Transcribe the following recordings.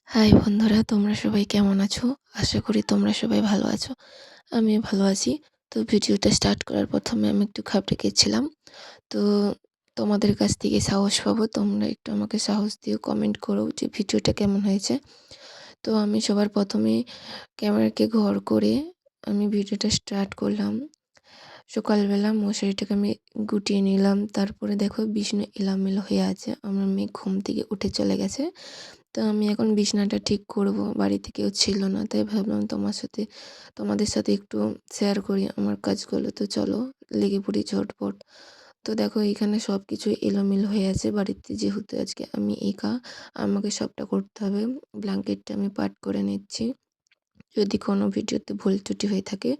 High বন্ধুরা, তোমরা সবাই কেমন আছো? আশা করি তোমরা সবাই ভালো আছো। আমিও ভালো আছি। তো ভিডিওটা স্টার্ট করার প্রথমে আমি একটু ঘাবড়ে গেছিলাম। তো তোমাদের কাছ থেকে সাহস পাবো। তোমরা একটু আমাকে সাহস দিও, কমেন্ট করো যে ভিডিওটা কেমন হয়েছে। তো আমি সবার প্রথমে ক্যামেরাকে ঘর করে আমি ভিডিওটা স্টার্ট করলাম। সকালবেলা মশারিটাকে আমি গুটিয়ে নিলাম। তারপরে দেখো বিছানা এলোমেলো হয়ে আছে। আমার মেয়ে ঘুম থেকে উঠে চলে গেছে। তো আমি এখন বিছানাটা ঠিক করব। বাড়িতে কেউ ছিল না, তাই ভাবলাম তোমাদের সাথে একটু শেয়ার করি আমার কাজগুলো। তো চলো লেগে পড়ি ঝটপট। তো দেখো এখানে সব কিছু এলোমেলো হয়ে আছে বাড়িতে, যেহেতু আজকে আমি একা, আমাকে সবটা করতে হবে। ব্ল্যাঙ্কেটটা আমি পাট করে নিচ্ছি। যদি কোনো ভিডিওতে ভুল ত্রুটি হয়ে থাকে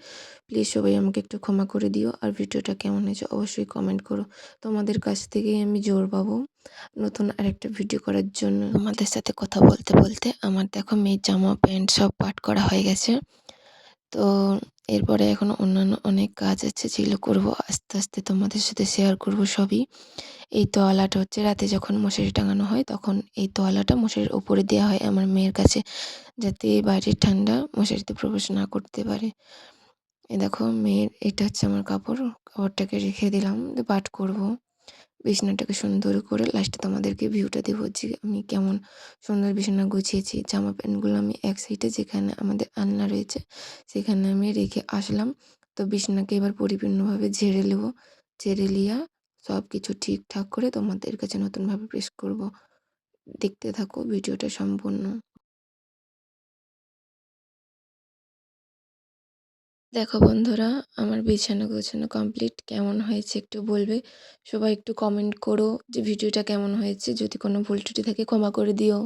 প্লিজ সবাই আমাকে একটু ক্ষমা করে দিও। আর ভিডিওটা কেমন হয়েছে অবশ্যই কমেন্ট করো। তোমাদের কাছ থেকেই আমি জোর পাবো নতুন আরেকটা ভিডিও করার জন্য। তোমাদের সাথে কথা বলতে বলতে আমার দেখো মেয়ের জামা প্যান্ট সব পাট করা হয়ে গেছে। তো এরপরে এখন অন্যান্য অনেক কাজ আছে যেগুলো করবো আস্তে আস্তে, তোমাদের সাথে শেয়ার করব সবই। এই তোয়ালাটা হচ্ছে রাতে যখন মশারি টাঙানো হয় তখন এই তোয়ালাটা মশারির ওপরে দেওয়া হয় আমার মেয়ের কাছে, যাতে বাইরের ঠান্ডা মশারিতে প্রবেশ না করতে পারে। এই দেখো মেয়ের এটা হচ্ছে আমার কাপড়টাকে রেখে দিলাম, পাট করব। বিছানাটাকে সুন্দর করে লাস্টে তোমাদেরকে ভিউটা দেবো যে আমি কেমন সুন্দর বিছানা গুছিয়েছি। জামা প্যান্টগুলো আমি এক সাইডে যেখানে আমাদের আলনা রয়েছে সেখানে আমি রেখে আসলাম। তো বিছানাকে এবার পরিপূর্ণভাবে ঝেড়ে নেবো। ঝেড়ে লিয়া সব কিছু ঠিকঠাক করে তোমাদের কাছে নতুনভাবে পেশ করব। দেখতে থাকো ভিডিওটা সম্পূর্ণ। দেখো বন্ধুরা, আমার বিছানা গোছানো কমপ্লিট। কেমন হয়েছে একটু বলবে। সবাই একটু কমেন্ট করো যে ভিডিওটা কেমন হয়েছে। যদি কোনো ভুল ত্রুটি থাকে ক্ষমা করে দিও।